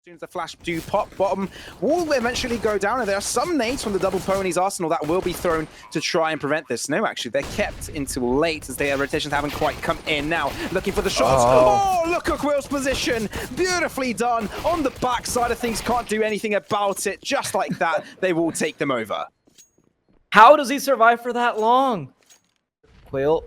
As soon as the flash do pop, bottom will eventually go down, and there are some nades from the Double Pony's arsenal that will be thrown to try and prevent this. No, actually, they're kept until late as their rotations haven't quite come in now. Looking for the shots. Oh, look at Qweall's position. Beautifully done. On the back side of things, can't do anything about it. Just like that, they will take them over. How does he survive for that long? Qweall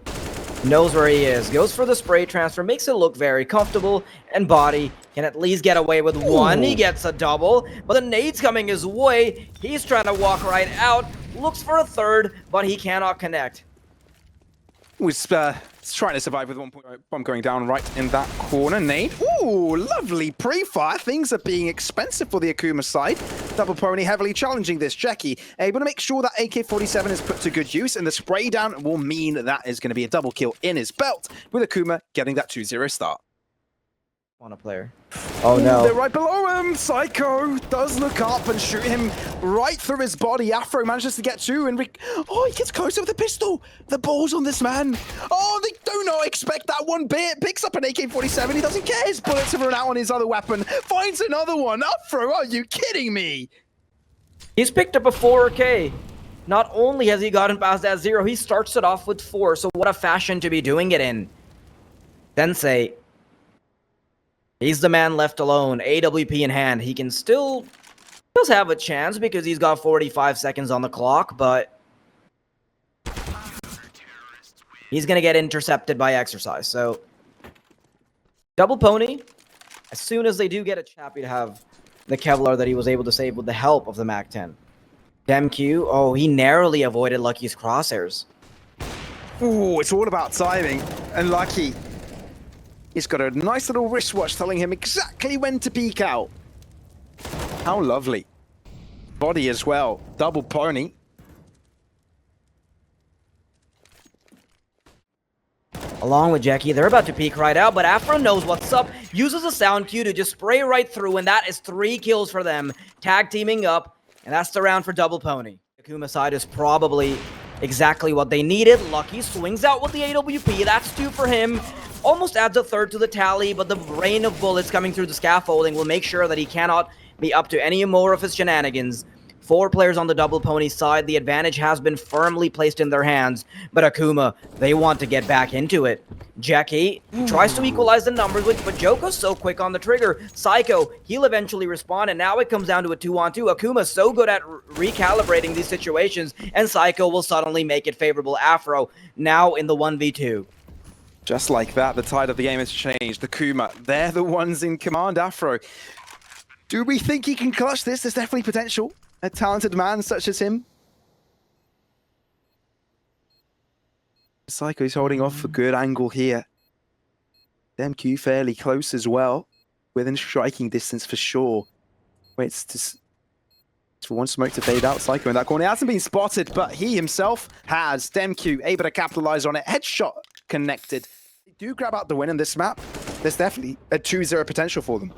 knows where he is, goes for the spray transfer, makes it look very comfortable, and bodyy can at least get away with one. He gets a double, but the nade's coming his way. He's trying to walk right out, looks for a third, but he cannot connect. Was trying to survive with 1 point bomb going down right in that corner. Nade. Ooh, lovely pre-fire. Things are being expensive for the Akuma side. Double Pony heavily challenging this. Jackie able to make sure that AK-47 is put to good use, and the spray down will mean that is going to be a double kill in his belt, with Akuma getting that 2-0 start. On a player. Oh no. They're right below him. Psycho does look up and shoot him right through his body. Afro manages to get two, and oh, he gets closer with the pistol. The balls on this man. Oh, they do not expect that one bit. Picks up an AK-47. He doesn't care. His bullets have run out on his other weapon. Finds another one. Afro, are you kidding me? He's picked up a 4K. Not only has he gotten past that 0, he starts it off with 4. So what a fashion to be doing it in. SENSEi. He's the man left alone, AWP in hand. He can still does have a chance because he's got 45 seconds on the clock, but he's going to get intercepted by Exercise. So, Double Pony, as soon as they do get a happy to have the Kevlar that he was able to save with the help of the MAC-10. DemQQ, oh, he narrowly avoided Lucky's crosshairs. Ooh, it's all about timing, and Lucky. He's got a nice little wristwatch telling him exactly when to peek out. How lovely. Bodyy as well. Double Pony. Along with Jackie, they're about to peek right out, but Afro knows what's up. Uses a sound cue to just spray right through, and that is 3 kills for them. Tag teaming up, and that's the round for Double Pony. Akuma side is probably exactly what they needed. Lucky swings out with the AWP. That's 2 for him. Almost adds a 3rd to the tally, but the rain of bullets coming through the scaffolding will make sure that he cannot be up to any more of his shenanigans. 4 players on the Double Pony side. The advantage has been firmly placed in their hands, but Akuma, they want to get back into it. Jackie tries to equalize the numbers, but Djoko's so quick on the trigger. Psycho, he'll eventually respond, and now it comes down to a 2-on-2. Akuma's so good at recalibrating these situations, and Psycho will suddenly make it favorable. Afro now in the 1v2. Just like that, the tide of the game has changed. The Akuma, they're the ones in command. Afro, do we think he can clutch this? There's definitely potential. A talented man such as him. Psycho's holding off a good angle here. DemQQ fairly close as well, within striking distance for sure. Waits to for one smoke to fade out. Psycho in that corner. He hasn't been spotted, but he himself has. DemQQ able to capitalize on it. Headshot connected. They do grab out the win in this map. There's definitely a 2-0 potential for them.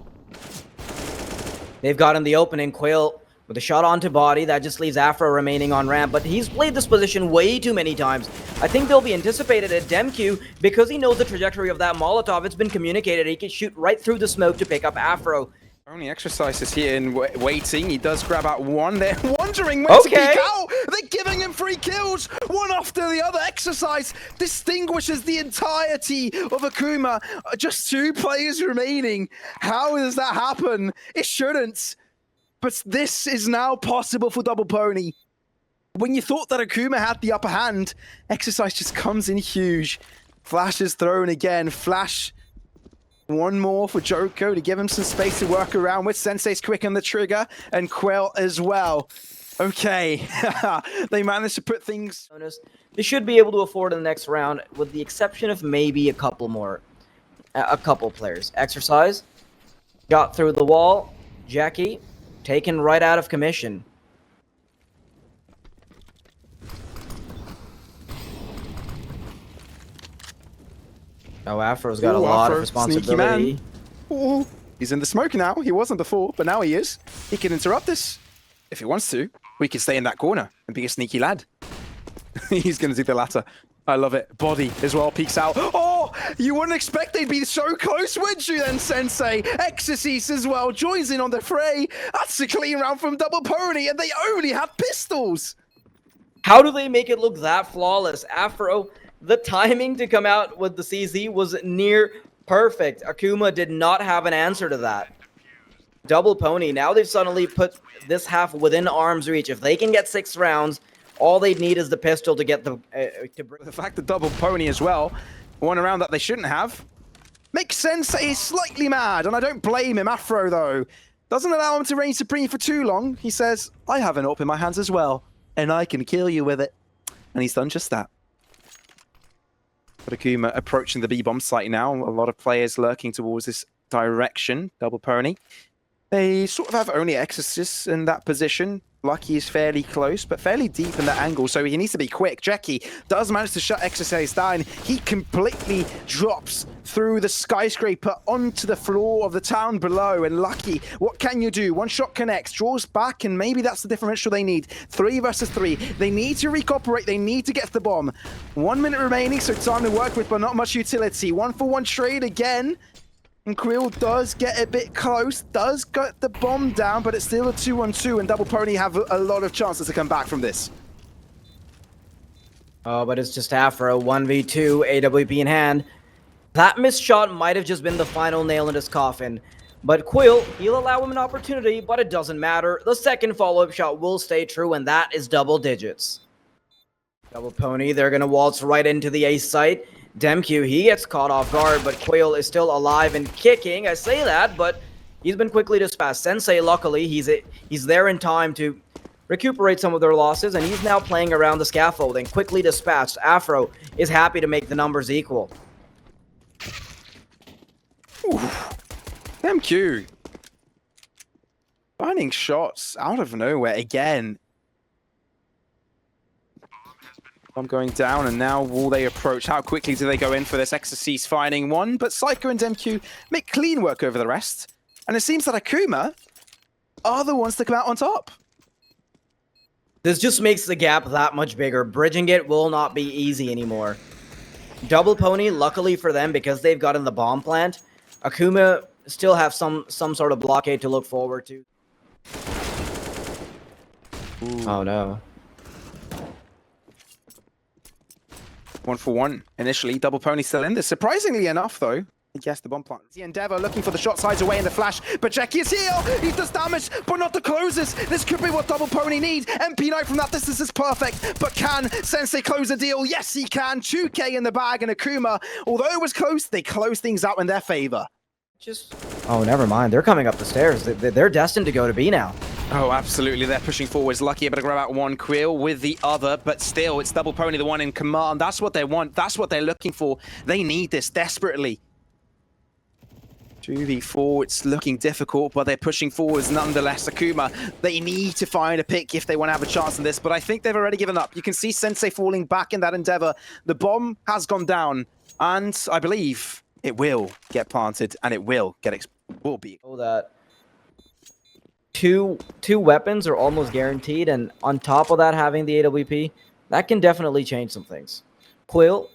They've got in the opening. Qweall with a shot onto bodyy. That just leaves Afro remaining on ramp, but he's played this position way too many times. I think they'll be anticipated at DemQQ because he knows the trajectory of that Molotov. It's been communicated. He can shoot right through the smoke to pick up Afro. Only Exercises here in waiting. He does grab out one. They're wondering when to peek out. They're giving him 3 kills, one after the other. Exercise distinguishes the entirety of Akuma. Just 2 players remaining. How does that happen? It shouldn't. But this is now possible for Double Pony. When you thought that Akuma had the upper hand, Exercise just comes in huge. Flash is thrown again. Flash. One more for Djoko to give him some space to work around with. SENSEi's quick on the trigger, and Qweall as well. Okay, they managed to put things... They should be able to afford in the next round, with the exception of maybe a couple players. Exercise, got through the wall. Jackie, taken right out of commission. Oh, Afro's got a lot of responsibility. Ooh, he's in the smoke now. He wasn't before, but now he is. He can interrupt this if he wants to. We can stay in that corner and be a sneaky lad. He's going to do the latter. I love it. Bodyy as well peeks out. Oh, You wouldn't expect they'd be so close, would you then, SENSEi? Exorcist as well joins in on the fray. That's a clean round from Double Pony, and they only have pistols. How do they make it look that flawless? Afro, the timing to come out with the CZ was near perfect. Akuma did not have an answer to that. Double Pony, now they've suddenly put this half within arm's reach. If they can get 6 rounds, all they need is the pistol to get the... The fact that Double Pony as well won a round that they shouldn't have makes SENSEi slightly mad, and I don't blame him. Afro, though, doesn't allow him to reign supreme for too long. He says, I have an AWP in my hands as well, and I can kill you with it. And he's done just that. But Akuma approaching the B-bomb site now. A lot of players lurking towards this direction. Double Pony. They sort of have only Exorcists in that position. Lucky is fairly close, but fairly deep in that angle, so he needs to be quick. Jackie does manage to shut Exorcist down. He completely drops through the skyscraper onto the floor of the town below, and Lucky, what can you do? One shot connects, draws back, and maybe that's the differential they need. 3 versus 3. They need to recuperate. They need to get to the bomb. 1 minute remaining, so time to work with, but not much utility. 1-for-1 trade again. And Qweall does get a bit close, does get the bomb down, but it's still a 2-on-2, and Double Pony have a lot of chances to come back from this. Oh, but it's just Afro, 1v2, AWP in hand. That missed shot might have just been the final nail in his coffin. But Qweall, he'll allow him an opportunity, but it doesn't matter. The second follow-up shot will stay true, and that is double digits. Double Pony, they're going to waltz right into the ace site. DemQQ, he gets caught off guard, but Qweall is still alive and kicking. I say that, but he's been quickly dispatched. SENSEi, luckily, he's there in time to recuperate some of their losses, and he's now playing around the scaffolding. Quickly dispatched. Afro is happy to make the numbers equal. DemQQ finding shots out of nowhere again. I'm going down, and now will they approach? How quickly do they go in for this? Exorcist finding one, but Psycho and DemQQ make clean work over the rest. And it seems that Akuma are the ones to come out on top. This just makes the gap that much bigger. Bridging it will not be easy anymore. Double Pony, luckily for them, because they've gotten the bomb plant, Akuma still have some sort of blockade to look forward to. Ooh. Oh no. 1-for-1 initially. Double Pony still in this. Surprisingly enough, though, he gets the bomb plant. The Endeavor looking for the shot sides away in the flash, but Jackie is here. He does damage, but not the closes. This could be what Double Pony needs. MP9 from that distance is perfect, but can SENSEi close the deal? Yes, he can. 2K in the bag, and Akuma, although it was close, they close things out in their favor. Oh, never mind. They're coming up the stairs. They're destined to go to B now. Oh, absolutely. They're pushing forwards. Lucky able to grab out one Qweall with the other, but still, it's Double Pony, the one in command. That's what they want. That's what they're looking for. They need this desperately. 2v4, it's looking difficult, but they're pushing forwards nonetheless. Akuma, they need to find a pick if they want to have a chance in this, but I think they've already given up. You can see SENSEi falling back in that Endeavor. The bomb has gone down, and I believe it will get planted, and it will get will be. Oh, that two weapons are almost guaranteed, and on top of that, having the AWP, that can definitely change some things. Qweall,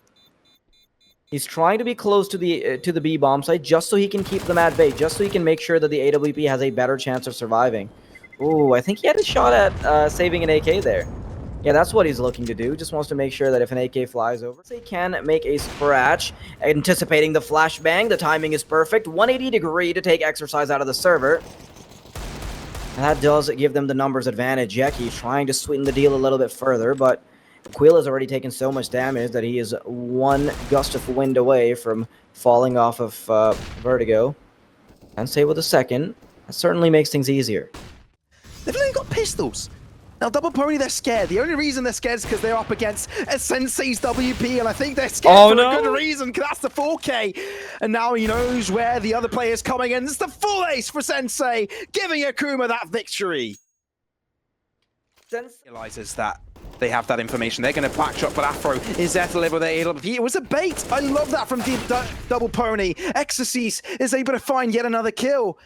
he's trying to be close to the B bomb site just so he can keep them at bay, just so he can make sure that the AWP has a better chance of surviving. Ooh, I think he had a shot at saving an AK there. Yeah, that's what he's looking to do. Just wants to make sure that if an AK flies over, they can make a scratch. Anticipating the flashbang, the timing is perfect. 180 degree to take Exorcise out of the server. And that does give them the numbers advantage. Jackie trying to sweeten the deal a little bit further, but Qweall has already taken so much damage that he is one gust of wind away from falling off of Vertigo. And say with a second, that certainly makes things easier. They've only got pistols. Now, Double Pony, they're scared. The only reason they're scared is because they're up against SENSEi's WP, and I think they're scared for a good reason, because that's the 4K. And now he knows where the other player's coming in. It's the full ace for SENSEi, giving Akuma that victory. Realizes that they have that information. They're going to backshot, but Afro is there to live with it. It was a bait. I love that from Double Pony. Exorcist is able to find yet another kill.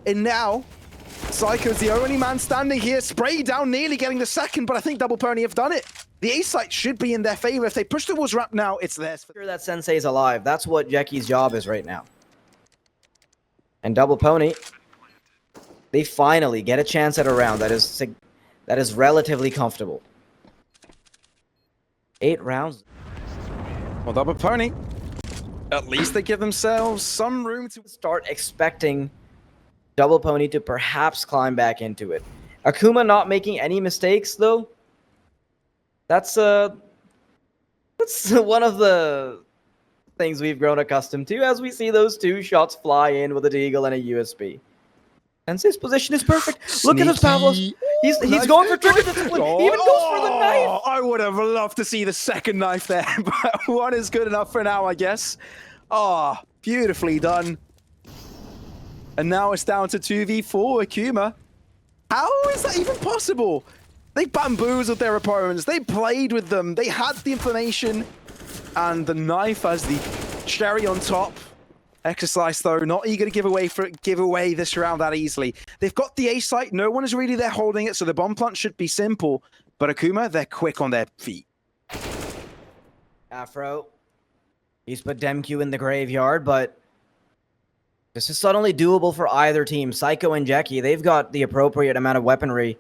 And now Psycho's the only man standing here, sprayed down, nearly getting the second, but I think Double Pony have done it. The A site should be in their favor. If they push towards ramp now, it's theirs. Sure that SENSEi's alive. That's what Jacky's job is right now. And Double Pony, they finally get a chance at a round that is relatively comfortable. 8 rounds. Well, Double Pony, at least they give themselves some room to start expecting Double Pony to perhaps climb back into it. Akuma not making any mistakes, though. That's one of the things we've grown accustomed to as we see those 2 shots fly in with a deagle and a USB. SENSEi's position is perfect. Look at this, Pavlos. He's going for trigger discipline. He even goes for the knife. I would have loved to see the second knife there, but one is good enough for now, I guess. Oh, beautifully done. And now it's down to 2v4 Akuma. How is that even possible? They bamboozled their opponents. They played with them. They had the information. And the knife as the cherry on top. Exercise, though, not eager to give away this round that easily. They've got the A site. No one is really there holding it, so the bomb plant should be simple. But Akuma, they're quick on their feet. Afro. He's put DemQQ in the graveyard, but this is suddenly doable for either team. Psycho and Jackie, they've got the appropriate amount of weaponry.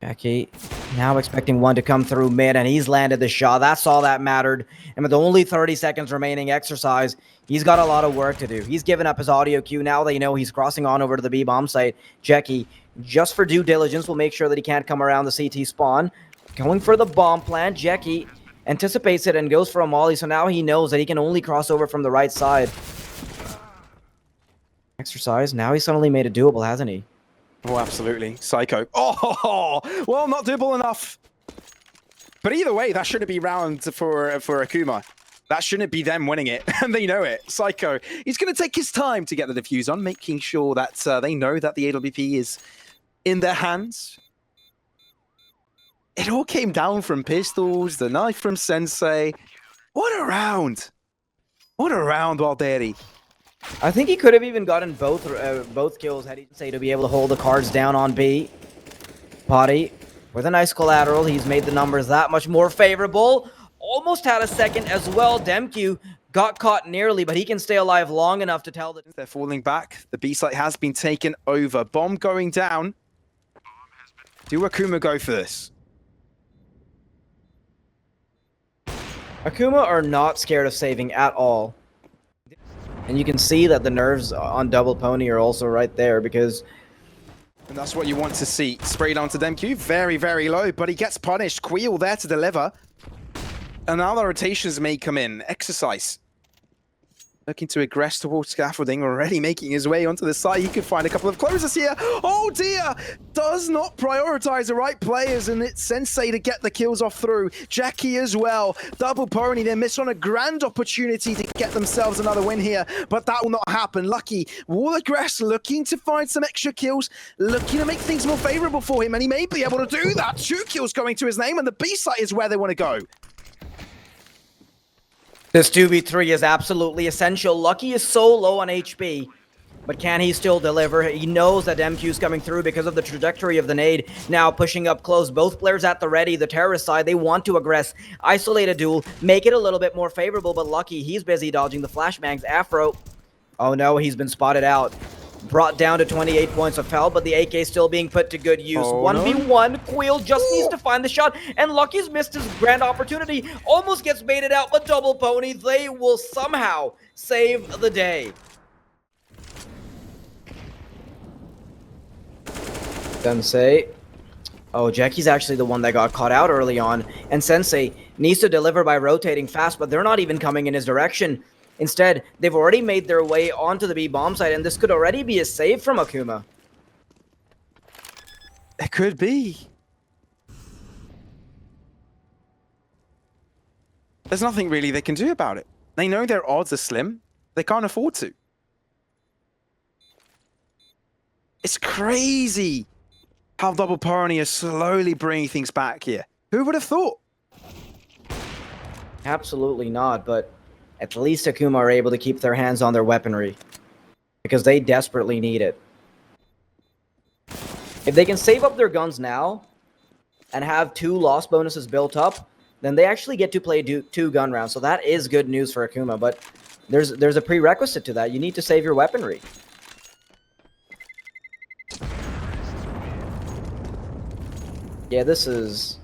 Jackie now expecting one to come through mid, and he's landed the shot. That's all that mattered. And with only 30 seconds remaining exercise, he's got a lot of work to do. He's given up his audio cue. Now they know he's crossing on over to the B-bomb site. Jackie, just for due diligence, will make sure that he can't come around the CT spawn. Going for the bomb plant. Jackie anticipates it and goes for a molly, so now he knows that he can only cross over from the right side. Exercise. Now he's suddenly made it doable, hasn't he? Oh, absolutely. Psycho. Oh, well, not doable enough. But either way, that shouldn't be round for Akuma. That shouldn't be them winning it, and they know it. Psycho, he's going to take his time to get the defuse on, making sure that they know that the AWP is in their hands. It all came down from pistols, the knife from SENSEi. What a round. What a round, Walderi. I think he could have even gotten both kills had he say to be able to hold the cards down on B. Bodyy with a nice collateral. He's made the numbers that much more favorable. Almost had a second as well. DemQQ got caught nearly, but he can stay alive long enough to tell that they're falling back. The B site has been taken over. Bomb going down. Do Akuma go for this? Akuma are not scared of saving at all. And you can see that the nerves on Double Pony are also right there because... And that's what you want to see. Sprayed onto DemQQ. Very, very low, but he gets punished. Qweall there to deliver. And now the rotations may come in. Exercise. Looking to aggress towards scaffolding. Already making his way onto the side. He could find a couple of closers here. Oh dear! Does not prioritize the right players, and it's SENSEi to get the kills off through. Jackie as well. Double Pony, they miss on a grand opportunity to get themselves another win here, but that will not happen. Lucky will aggress, looking to find some extra kills, looking to make things more favorable for him, and he may be able to do that. 2 kills going to his name, and the B site is where they want to go. This 2v3 is absolutely essential. Lucky is so low on HP, but can he still deliver? He knows that DemQQ is coming through because of the trajectory of the nade. Now pushing up close, both players at the ready. The terrorist side, they want to aggress, isolate a duel, make it a little bit more favorable, but Lucky, he's busy dodging the flashbangs. Afro, oh no, he's been spotted out. Brought down to 28 points of health, but the AK is still being put to good use. 1v1, Qweall just needs to find the shot, and Lucky's missed his grand opportunity. Almost gets baited out, but Double Pony, they will somehow save the day. SENSEi. Oh, Jackie's actually the one that got caught out early on, and SENSEi needs to deliver by rotating fast, but they're not even coming in his direction. Instead, they've already made their way onto the B-bomb site, and this could already be a save from Akuma. It could be. There's nothing really they can do about it. They know their odds are slim. They can't afford to. It's crazy how Double Pony is slowly bringing things back here. Who would have thought? Absolutely not, but at least Akuma are able to keep their hands on their weaponry because they desperately need it. If they can save up their guns now, and have 2 loss bonuses built up, then they actually get to play 2 gun rounds. So that is good news for Akuma, but there's a prerequisite to that. You need to save your weaponry. Yeah, this is...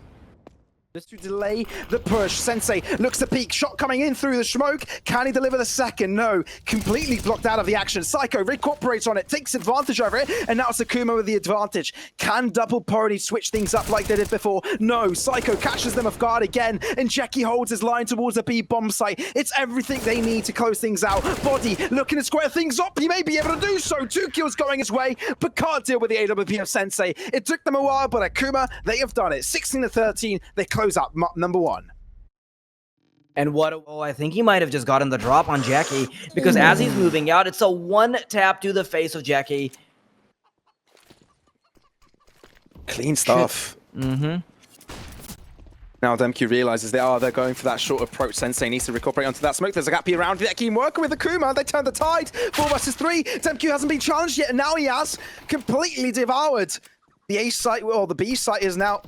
Just to delay the push. SENSEi looks to peek. Shot coming in through the smoke. Can he deliver the second? No. Completely blocked out of the action. Psycho recuperates on it, takes advantage over it, and now it's Akuma with the advantage. Can Double Pony switch things up like they did before? No. Psycho catches them off guard again, and Jackie holds his line towards the B bomb site. It's everything they need to close things out. bodyy looking to square things up. He may be able to do so. 2 kills going his way, but can't deal with the AWP of SENSEi. It took them a while, but Akuma, they have done it. 16-13. They close up number 1. And I think he might have just gotten the drop on Jackie, because as he's moving out, it's a 1 tap to the face of Jackie. Clean stuff. Mm-hmm. Now DemQQ realizes they're going for that short approach. SENSEi needs to recuperate onto that smoke. There's a gap around that team working with Akuma. They turn the tide. 4 versus 3. DemQQ hasn't been challenged yet, and now he has completely devoured the A site. Well, the B site is now...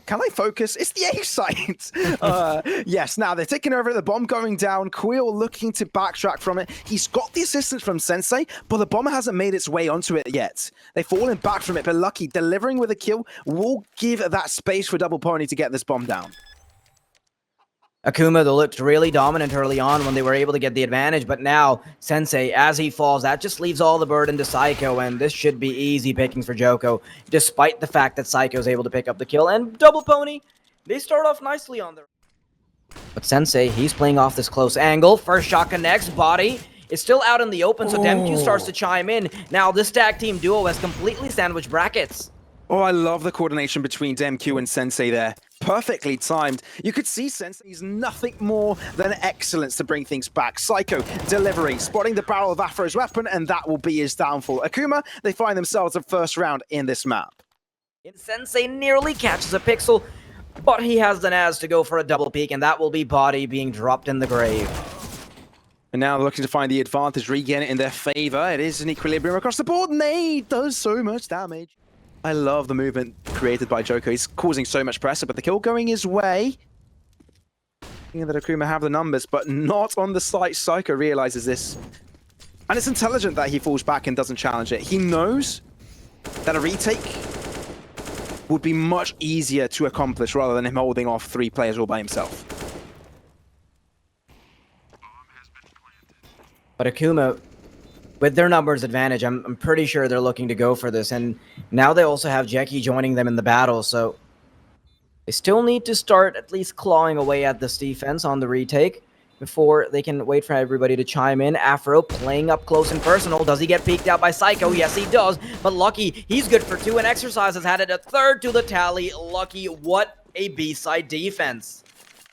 Can I focus? It's the A site. Yes, now they're taking over the bomb going down. Qweall looking to backtrack from it. He's got the assistance from SENSEi, but the bomb hasn't made its way onto it yet. They've fallen back from it, but Lucky delivering with a kill will give that space for Double Pony to get this bomb down. Akuma, they looked really dominant early on when they were able to get the advantage, but now SENSEi, as he falls, that just leaves all the burden to Psycho, and this should be easy pickings for Djoko, despite the fact that Psycho is able to pick up the kill. And Double Pony, they start off nicely on their... But SENSEi, he's playing off this close angle. First shot connects, bodyy is still out in the open, so DemQQ starts to chime in. Now this tag team duo has completely sandwiched brackets. Oh, I love the coordination between DemQQ and SENSEi there. Perfectly timed. You could see SENSEi's nothing more than excellence to bring things back. Psycho delivering, spotting the barrel of Afro's weapon, and that will be his downfall. Akuma, they find themselves at first round in this map. And SENSEi nearly catches a pixel, but he has the Naz to go for a double peek, and that will be bodyy being dropped in the grave. And now they're looking to find the advantage, regain it in their favor. It is an equilibrium across the board, and they does so much damage. I love the movement created by Djoko. He's causing so much pressure, but the kill going his way. Thinking that Akuma have the numbers, but not on the site. Psycho realizes this. And it's intelligent that he falls back and doesn't challenge it. He knows that a retake would be much easier to accomplish rather than him holding off 3 players all by himself. But Akuma, with their numbers advantage, I'm pretty sure they're looking to go for this. And now they also have Jackie joining them in the battle, so they still need to start at least clawing away at this defense on the retake before they can wait for everybody to chime in. Afro playing up close and personal. Does he get peeked out by Psycho? Yes, he does. But Lucky, he's good for 2, and Exercise has added a 3rd to the tally. Lucky, what a B-side defense.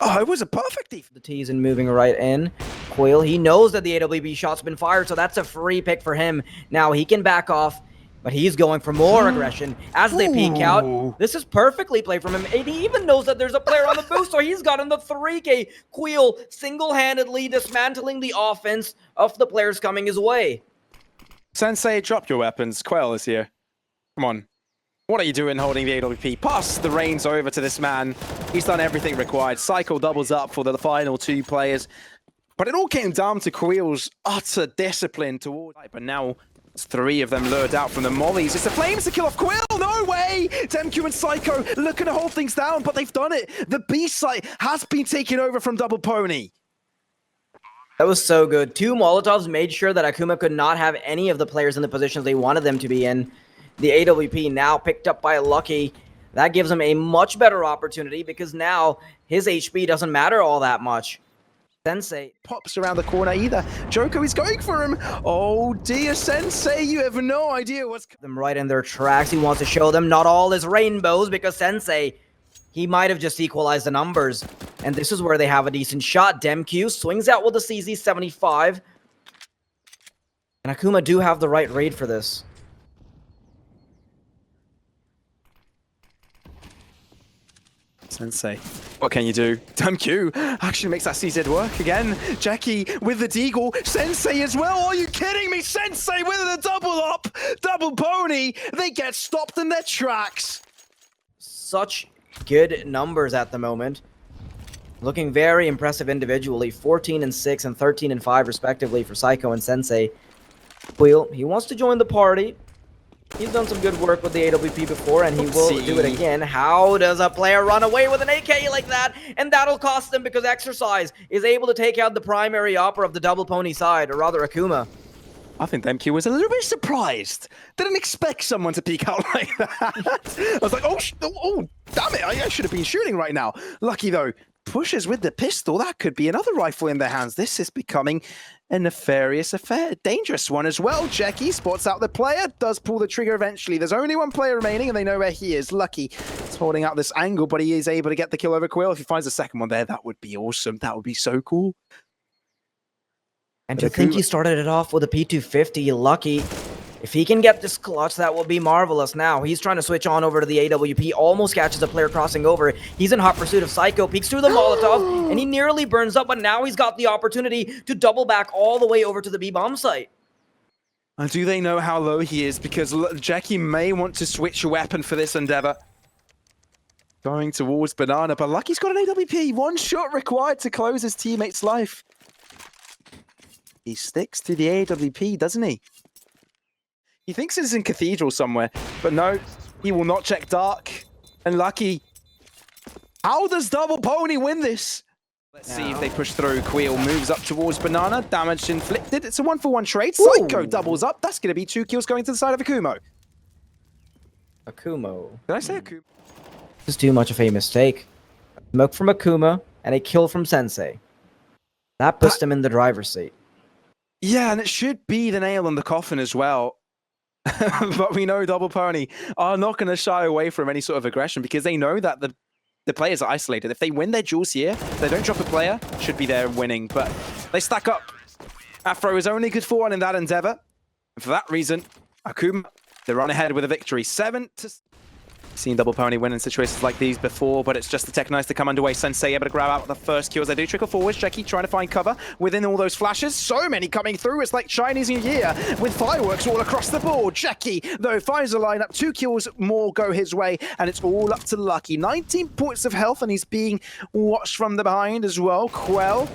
Oh, it was a perfect defense. The tease and moving right in. Qweall, he knows that the AWB shot's been fired, so that's a free pick for him. Now he can back off, but he's going for more aggression as they peek out. This is perfectly played from him, and he even knows that there's a player on the boost, so he's gotten the 3K. Qweall single-handedly dismantling the offense of the players coming his way. SENSEi, drop your weapons. Qweall is here. Come on. What are you doing holding the AWP? Pass the reins over to this man. He's done everything required. Cycle doubles up for the final 2 players. But it all came down to Qweall's utter discipline towards... But now it's 3 of them lured out from the mollies. It's the Flames to kill off Qweall. No way! DemQQ and Psycho looking to hold things down, but they've done it. The B site has been taken over from Double Pony. That was so good. 2 Molotovs made sure that Akuma could not have any of the players in the positions they wanted them to be in. The AWP now picked up by Lucky. That gives him a much better opportunity because now his HP doesn't matter all that much. SENSEi pops around the corner either. Djoko is going for him. Oh dear, SENSEi, you have no idea what's... Them right in their tracks. He wants to show them not all is rainbows because SENSEi, he might have just equalized the numbers. And this is where they have a decent shot. DemQQ swings out with the CZ75. And Akuma do have the right raid for this. SENSEi, what can you do? DemQQ actually makes that CZ work again. Jackie with the deagle. SENSEi as well. Are you kidding me? SENSEi with the double up. Double Pony. They get stopped in their tracks. Such good numbers at the moment. Looking very impressive individually. 14 and 6 and 13 and 5 respectively for Psycho and SENSEi. Qweall, he wants to join the party. He's done some good work with the AWP before, and he will do it again. How does a player run away with an AK like that? And that'll cost them because Exercise is able to take out the primary opera of the double pony side, or rather Akuma. I think DemQQ was a little bit surprised. Didn't expect someone to peek out like that. I was like, oh, damn it, I should have been shooting right now. Lucky though, pushes with the pistol. That could be another rifle in their hands. This is becoming a nefarious affair. A dangerous one as well. Jackie spots out the player, does pull the trigger eventually. There's only one player remaining and they know where he is. Lucky is holding out this angle, but he is able to get the kill over Qweall. If he finds a second one there, that would be awesome. That would be so cool. And to think he started it off with a P250, Lucky. If he can get this clutch, that will be marvelous. Now, he's trying to switch on over to the AWP, almost catches a player crossing over. He's in hot pursuit of Psycho, peeks through the Molotov, and he nearly burns up, but now he's got the opportunity to double back all the way over to the B-bomb site. And do they know how low he is? Because Jackie may want to switch a weapon for this endeavor. Going towards Banana, but Lucky's got an AWP. One shot required to close his teammate's life. He sticks to the AWP, doesn't he? He thinks it's in Cathedral somewhere, but no, he will not check Dark. And Lucky, how does Double Pony win this? Let's see if they push through. Qweall moves up towards Banana, damage inflicted. It's a 1-for-1 trade. Psycho doubles up. That's going to be 2 kills going to the side of Akuma. Akuma. Did I say Akuma? This is too much of a mistake. Smoke from Akuma and a kill from SENSEi. That puts him in the driver's seat. Yeah, and it should be the nail in the coffin as well. But we know Double Pony are not going to shy away from any sort of aggression because they know that the players are isolated. If they win their duels here, they don't drop a player, should be there winning. But they stack up. Afro is only good for one in that endeavor. And for that reason, Akuma, they run ahead with a victory. 7-6. Seen Double Pony win in situations like these before, but it's just the Tech Knights to come underway. SENSEi able to grab out the first kills. They do trickle forwards. Jackie trying to find cover within all those flashes. So many coming through. It's like Chinese New Year with fireworks all across the board. Jackie, though, finds a lineup. 2 kills more go his way, and it's all up to Lucky. 19 points of health, and he's being watched from the behind as well. Qweall.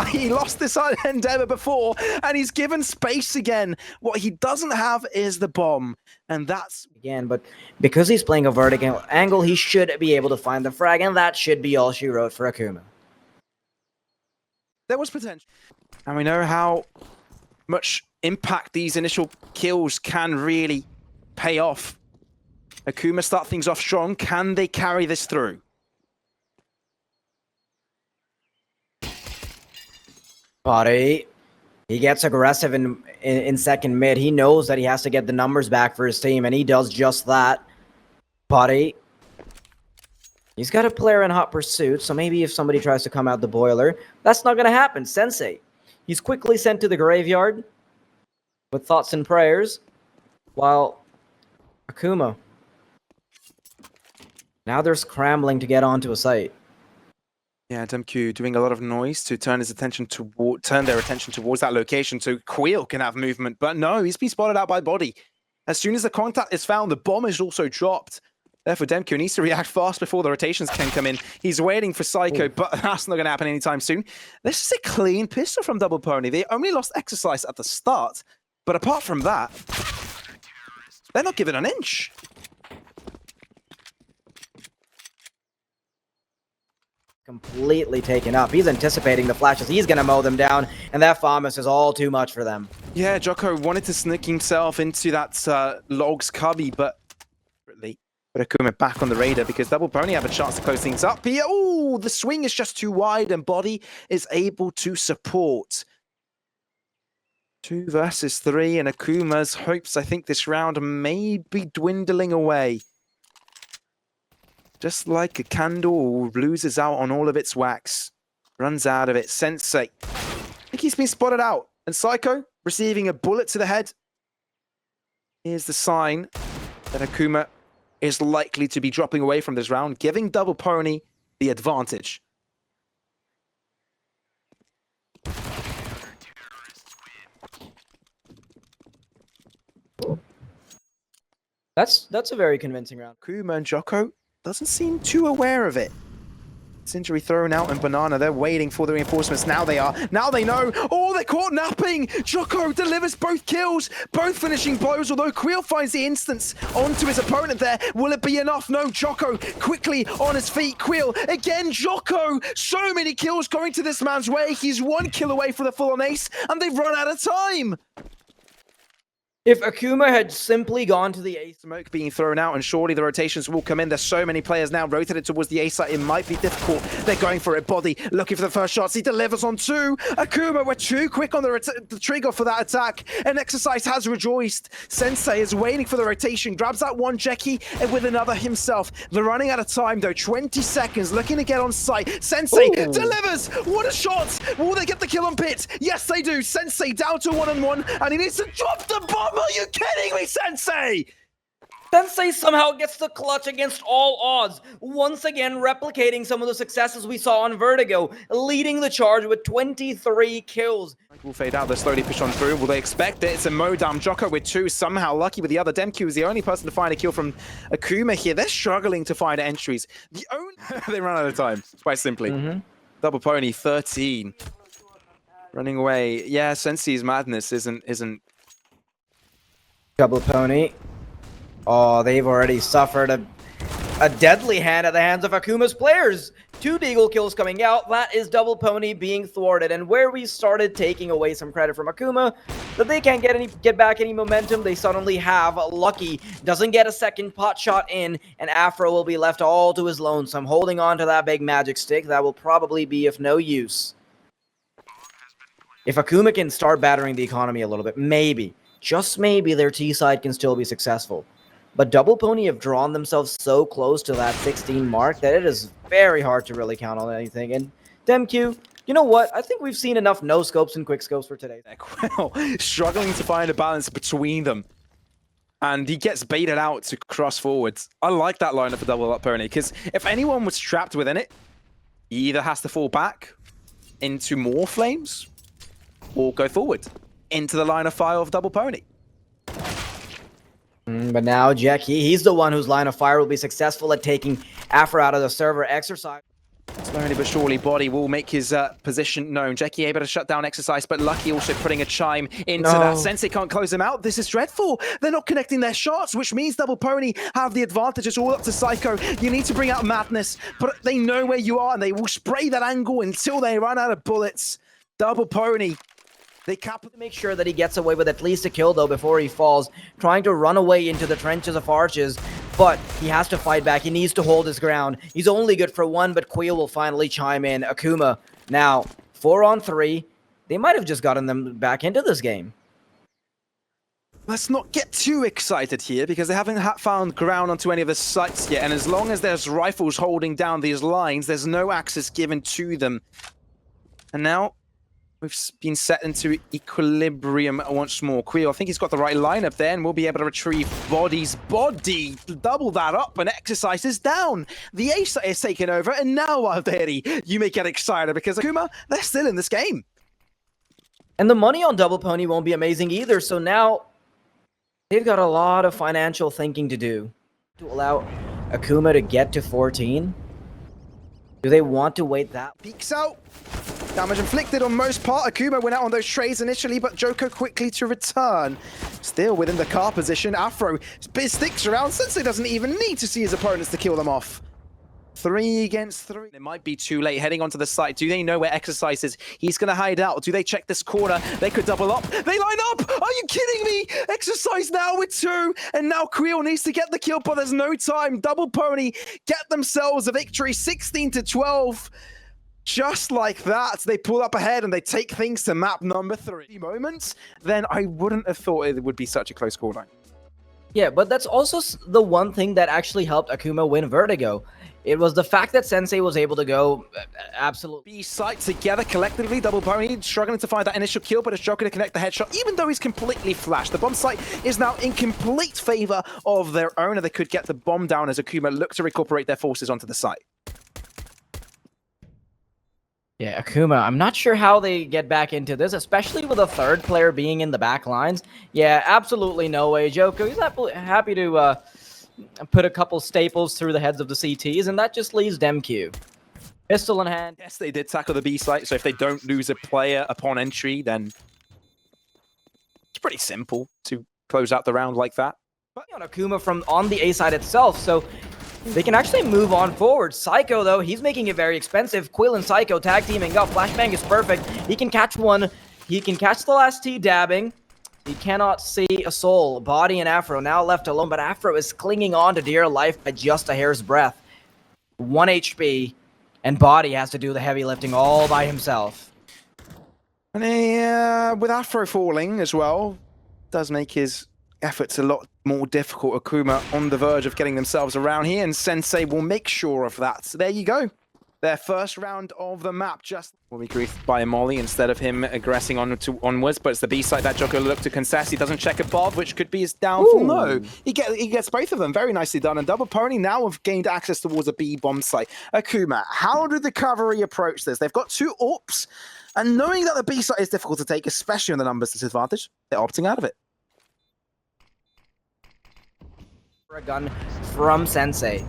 He lost this endeavor before, and he's given space again. What he doesn't have is the bomb, and that's... Again, but because he's playing a vertical angle, he should be able to find the frag, and that should be all she wrote for Akuma. There was potential. And we know how much impact these initial kills can really pay off. Akuma start things off strong. Can they carry this through? bodyy. He gets aggressive in second mid. He knows that he has to get the numbers back for his team, and he does just that. bodyy. He's got a player in hot pursuit, so maybe if somebody tries to come out the boiler, that's not going to happen. SENSEi. He's quickly sent to the graveyard with thoughts and prayers, while Akuma. Now they're scrambling to get onto a site. Yeah, DemQQ doing a lot of noise to turn their attention towards that location so Qweall can have movement. But no, he's been spotted out by bodyy. As soon as the contact is found, the bomb is also dropped. Therefore, DemQQ needs to react fast before the rotations can come in. He's waiting for Psycho, but that's not going to happen anytime soon. This is a clean pistol from Double Pony. They only lost Exercise at the start, but apart from that, they're not giving an inch. Completely taken up. He's anticipating the flashes. He's going to mow them down, and that FAMAS is all too much for them. Yeah, Djoko wanted to sneak himself into that logs cubby, but Akuma back on the radar because Double Pony have a chance to close things up here. Oh, the swing is just too wide, and bodyy is able to support. 2 versus 3, and Akuma's hopes, I think, this round may be dwindling away. Just like a candle loses out on all of its wax. Runs out of it. SENSEi. I think he's been spotted out. And Psycho receiving a bullet to the head. Here's the sign that Akuma is likely to be dropping away from this round, giving Double Pony the advantage. That's a very convincing round. Akuma and Djoko doesn't seem too aware of it. Injury thrown out and Banana, they're waiting for the reinforcements. Now they are. Now they know. Oh, they're caught napping. Djoko delivers both kills, both finishing blows, although Qweall finds the instance onto his opponent there. Will it be enough? No, Djoko quickly on his feet. Qweall, again, Djoko. So many kills going to this man's way. He's 1 kill away for the full-on ace, and they've run out of time. If Akuma had simply gone to the ace... Smoke being thrown out, and surely the rotations will come in. There's so many players now rotated towards the ace site. It might be difficult. They're going for it. Bodyy looking for the first shots. He delivers on 2. Akuma were too quick on the trigger for that attack. And Exercise has rejoiced. SENSEi is waiting for the rotation. Grabs that one Jackie and with another himself. They're running out of time though. 20 seconds looking to get on site. SENSEi delivers. What a shot. Will they get the kill on pit? Yes, they do. SENSEi down to 1-on-1. And he needs to drop the bomb. Are you kidding me, SENSEi? SENSEi somehow gets the clutch against all odds, once again replicating some of the successes we saw on Vertigo, leading the charge with 23 kills. Will fade out, they slowly push on through. Will they expect it? It's a Modam. Djoko with 2, somehow lucky with the other. DemQQ is the only person to find a kill from Akuma here. They're struggling to find entries. The only they run out of time, quite simply. Double Pony, 13. Running away. Yeah, SENSEi's madness isn't... Double Pony. Oh, they've already suffered a deadly hand at the hands of Akuma's players. 2 deagle kills coming out. That is Double Pony being thwarted. And where we started taking away some credit from Akuma, that they can't get back any momentum, they suddenly have. Lucky doesn't get a second pot shot in, and Afro will be left all to his lonesome, holding on to that big magic stick that will probably be of no use. If Akuma can start battering the economy a little bit, maybe, just maybe, their T side can still be successful. But Double Pony have drawn themselves so close to that 16 mark that it is very hard to really count on anything. And DemQQ, you know what? I think we've seen enough no-scopes and quick-scopes for today. Qweall struggling to find a balance between them. And he gets baited out to cross forwards. I like that lineup for Double Pony, because if anyone was trapped within it, he either has to fall back into more flames or go forward into the line of fire of Double Pony. But now Jackie, he's the one whose line of fire will be successful at taking Afro out of the server. Exercise. Slowly but surely, Bodyy will make his position known. Jackie able to shut down Exercise, but Lucky also putting a chime into that. SENSEi can't close him out. This is dreadful. They're not connecting their shots, which means Double Pony have the advantage. It's all up to Psycho. You need to bring out Madness, but they know where you are, and they will spray that angle until they run out of bullets. Double Pony. They cap to make sure that he gets away with at least a kill, though, before he falls, trying to run away into the trenches of arches, but he has to fight back. He needs to hold his ground. He's only good for 1, but Qweall will finally chime in. Akuma, now, 4-on-3. They might have just gotten them back into this game. Let's not get too excited here, because they haven't found ground onto any of the sites yet, and as long as there's rifles holding down these lines, there's no access given to them. And now we've been set into equilibrium once more. Qweall, I think he's got the right lineup there, and we'll be able to retrieve Body's body. Double that up, and Exercise is down. The ace is taken over, and now, Wildberry, you may get excited, because Akuma, they're still in this game. And the money on Double Pony won't be amazing either, so now they've got a lot of financial thinking to do. To allow Akuma to get to 14? Do they want to wait that? Peeks out. Damage inflicted on most part. Akuma went out on those trades initially, but Djoko quickly to return. Still within the car position. Afro sticks around. SENSEi doesn't even need to see his opponents to kill them off. 3 against 3. It might be too late heading onto the site. Do they know where Exercise is? He's going to hide out. Do they check this corner? They could double up. They line up. Are you kidding me? Exercise now with 2. And now Qweall needs to get the kill, but there's no time. Double Pony get themselves a victory. 16-12. Just like that, they pull up ahead and they take things to map number 3. Moments, then I wouldn't have thought it would be such a close scoreline. Yeah, but that's also the one thing that actually helped Akuma win Vertigo. It was the fact that SENSEi was able to go absolutely. B site together collectively. Double Pony struggling to find that initial kill, but it's Djoko to connect the headshot, even though he's completely flashed. The bomb site is now in complete favor of their owner. They could get the bomb down as Akuma look to recuperate their forces onto the site. Yeah, Akuma, I'm not sure how they get back into this, especially with a third player being in the back lines. Yeah, absolutely no way. Djoko, he's happy to put a couple staples through the heads of the CTs, and that just leaves DemQQ. Pistol in hand. Yes, they did tackle the B site, so if they don't lose a player upon entry, then it's pretty simple to close out the round like that. But on Akuma from on the A side itself, so they can actually move on forward. Psycho, though, he's making it very expensive. Qweall and Psycho tag teaming up. Flashbang is perfect. He can catch one. He can catch the last T dabbing. He cannot see a soul. Bodyy and Afro now left alone, but Afro is clinging on to dear life by just a hair's breadth. 1 HP, and Bodyy has to do the heavy lifting all by himself. And with Afro falling as well, does make his efforts a lot more difficult. Akuma on the verge of getting themselves around here, and SENSEi will make sure of that. So there you go. Their first round of the map just will be greeted by a molly instead of him aggressing onwards, but it's the B side that Djoko look to contest. He doesn't check above, which could be his downfall. Ooh. No, he gets both of them. Very nicely done. And Double Pony now have gained access towards a B bomb site. Akuma, how do the cavalry approach this? They've got 2 AWPs, and knowing that the B site is difficult to take, especially on the numbers disadvantage, they're opting out of it. A gun from SENSEi.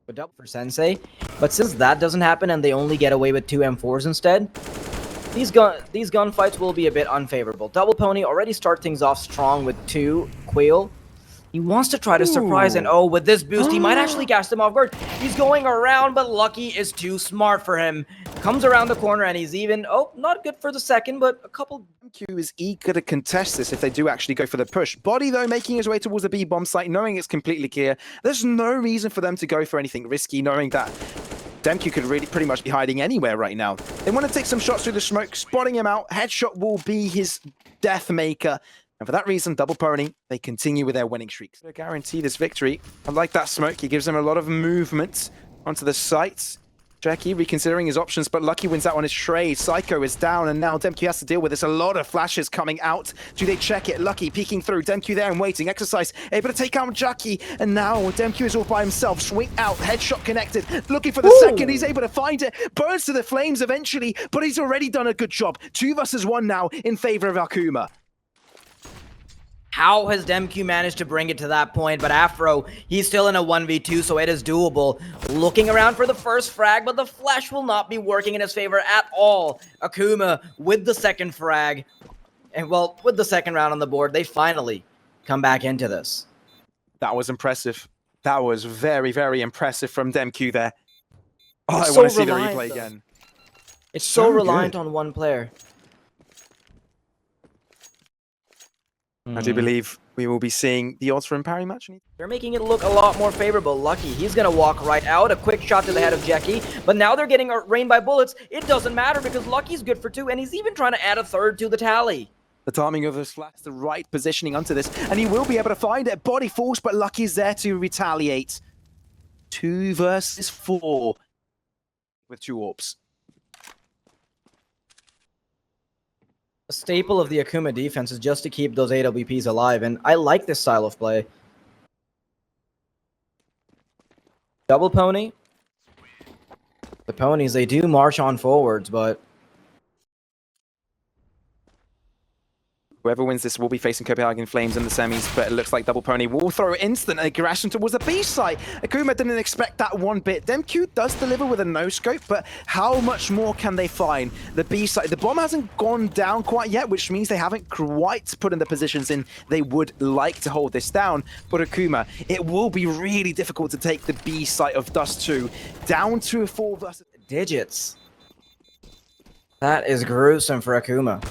But double for SENSEi. But since that doesn't happen and they only get away with 2 M4s instead, these gunfights will be a bit unfavorable. Double Pony already start things off strong with 2 Qweall. He wants to try to surprise, and oh, with this boost, he might actually catch them off guard. He's going around, but Lucky is too smart for him. Comes around the corner, and he's even, oh, not good for the second, but a couple. DemQQ is eager to contest this if they do actually go for the push. Bodyy, though, making his way towards the B bomb site, knowing it's completely clear. There's no reason for them to go for anything risky, knowing that DemQQ could really pretty much be hiding anywhere right now. They want to take some shots through the smoke, spotting him out. Headshot will be his death maker. And for that reason, Double Pony, they continue with their winning streaks. To guarantee this victory, I like that smoke. He gives them a lot of movement onto the sites. Cerq reconsidering his options, but Lucky wins out on his trade. Psycho is down, and now DemQQ has to deal with this. A lot of flashes coming out. Do they check it? Lucky peeking through. DemQQ there and waiting. Exercise able to take out Jackie, and now DemQQ is all by himself. Swing out. Headshot connected. Looking for the second. He's able to find it. Burns to the flames eventually, but he's already done a good job. 2 versus 1 now in favor of Akuma. How has DemQQ managed to bring it to that point? But Afro, he's still in a 1v2, so it is doable. Looking around for the first frag, but the flash will not be working in his favor at all. Akuma with the second frag. And well, with the second round on the board, they finally come back into this. That was impressive. That was very, very impressive from DemQQ there. Oh, I so want to see the replay again. It's so reliant on one player. I do believe we will be seeing the odds for parry match. They're making it look a lot more favorable. Lucky, he's going to walk right out. A quick shot to the head of Jackie. But now they're getting rained by bullets. It doesn't matter because Lucky's good for 2, and he's even trying to add a third to the tally. The timing of this flash, the right positioning onto this, and he will be able to find it. Body falls, but Lucky's there to retaliate. 2 versus 4 with 2 AWPs. A staple of the Akuma defense is just to keep those AWPs alive, and I like this style of play. Double Pony. The Ponies, they do march on forwards, but whoever wins this will be facing Copenhagen Flames in the semis, but it looks like Double Pony will throw instant aggression towards the B site. Akuma didn't expect that one bit. DemQQ does deliver with a no-scope, but how much more can they find? The B site, the bomb hasn't gone down quite yet, which means they haven't quite put in the positions in they would like to hold this down. But Akuma, it will be really difficult to take the B site of Dust 2 down to a 4 versus... digits. That is gruesome for Akuma.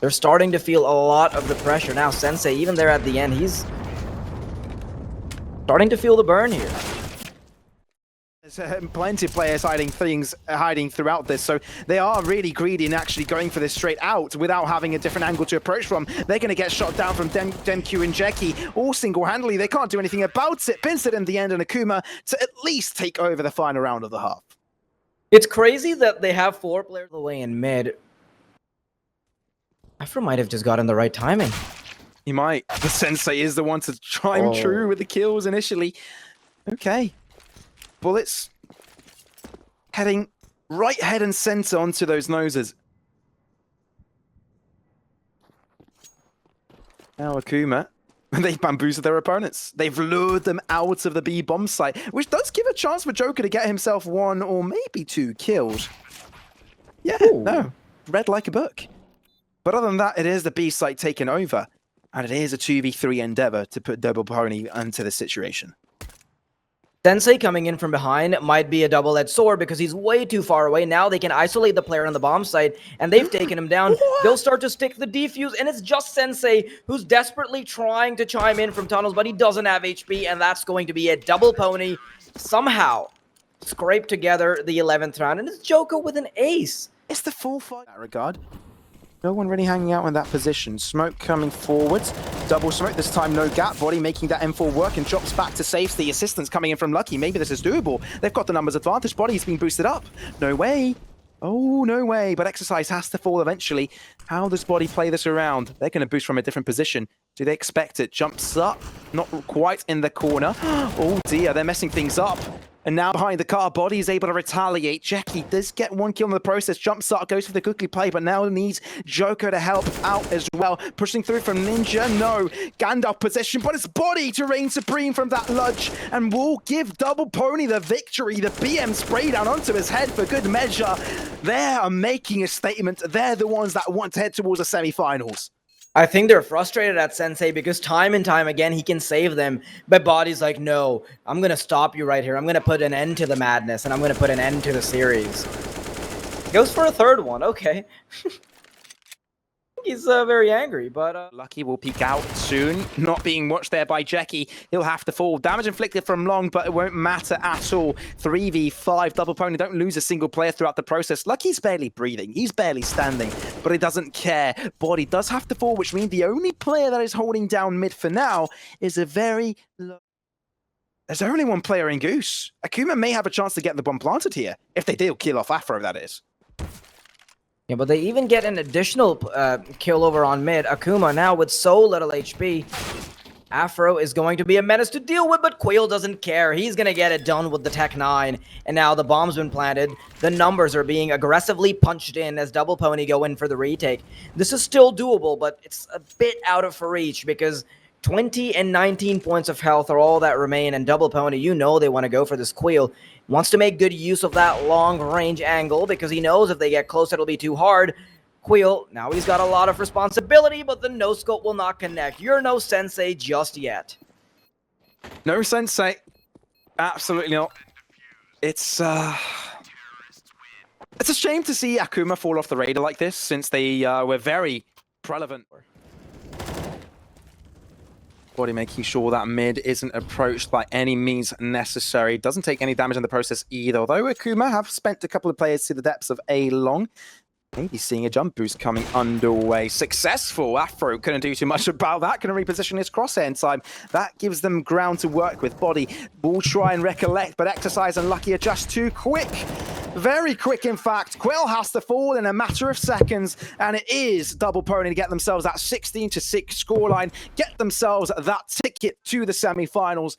They're starting to feel a lot of the pressure. Now, SENSEi, even there at the end, he's starting to feel the burn here. There's plenty of players hiding throughout this, so they are really greedy and actually going for this straight out without having a different angle to approach from. They're going to get shot down from DemQQ and Jackie all single-handedly. They can't do anything about it. Pins it in the end, and Akuma to at least take over the final round of the half. It's crazy that they have 4 players away in mid. Afro might have just gotten the right timing. He might. The SENSEi is the one to chime true with the kills initially. Okay. Bullets heading right head and center onto those noses. Now Akuma They've bamboozled their opponents. They've lured them out of the B bomb site, which does give a chance for Djoko to get himself 1 or maybe 2 kills. Yeah, Ooh. no, read like a book. But other than that, it is the B site taken over, and it is a 2v3 endeavor to put Double Pony into the situation. SENSEi coming in from behind might be a double-edged sword because he's way too far away. Now they can isolate the player on the bomb site, and they've taken him down. They'll start to stick the defuse, and it's just SENSEi who's desperately trying to chime in from tunnels, but he doesn't have HP, and that's going to be it. Double Pony somehow scrape together the 11th round, and it's Djoko with an ace. It's the full fight in that regard. No one really hanging out in that position. Smoke coming forwards. Double smoke this time, no gap. Bodyy making that M4 work and drops back to safety. Assistance coming in from Lucky. Maybe this is doable. They've got the numbers advantage. Body's been boosted up. No way. Oh, no way. But Exercise has to fall eventually. How does Bodyy play this around? They're going to boost from a different position. Do they expect it? Jumps up. Not quite in the corner. Oh dear, they're messing things up. And now behind the car, Bodyy is able to retaliate. Jackie does get 1 kill in the process. Jumps up, goes for the quickly play, but now needs Djoko to help out as well. Pushing through from Ninja, no. Gandalf possession, but it's Bodyy to reign supreme from that lunge and will give Double Pony the victory. The BM spray down onto his head for good measure. They are making a statement. They're the ones that want to head towards the semi-finals. I think they're frustrated at SENSEi because time and time again he can save them, but Body's like, no, I'm going to stop you right here. I'm going to put an end to the madness, and I'm going to put an end to the series. Goes for a third one, okay. He's very angry, but... Lucky will peek out soon. Not being watched there by Jackie. He'll have to fall. Damage inflicted from long, but it won't matter at all. 3v5. Double Pony don't lose a single player throughout the process. Lucky's barely breathing. He's barely standing, but he doesn't care. Bodyy does have to fall, which means the only player that is holding down mid for now is a very low... There's only one player in Goose. Akuma may have a chance to get the bomb planted here. If they do kill off Afro, that is. Yeah, but they even get an additional kill over on mid. Akuma now with so little HP. Afro is going to be a menace to deal with, but Qweall doesn't care. He's going to get it done with the Tech 9. And now the bomb's been planted. The numbers are being aggressively punched in as Double Pony go in for the retake. This is still doable, but it's a bit out of reach because 20 and 19 points of health are all that remain. And Double Pony, you know they want to go for this Qweall. Wants to make good use of that long-range angle because he knows if they get close, it'll be too hard. Qweall, now he's got a lot of responsibility, but the no-scope will not connect. You're no SENSEi just yet. No SENSEi. Absolutely not. It's a shame to see Akuma fall off the radar like this, since they were very relevant. Bodyy making sure that mid isn't approached by any means necessary. Doesn't take any damage in the process either, although Akuma have spent a couple of players to the depths of A long. Maybe seeing a jump boost coming underway. Successful. Afro couldn't do too much about that. Can reposition his crosshair in time. That gives them ground to work with. Bodyy will try and recollect, but Exercise and Lucky are just too quick. Very quick, in fact. Qweall has to fall in a matter of seconds, and it is Double Pony to get themselves that 16-6 scoreline, get themselves that ticket to the semi-finals.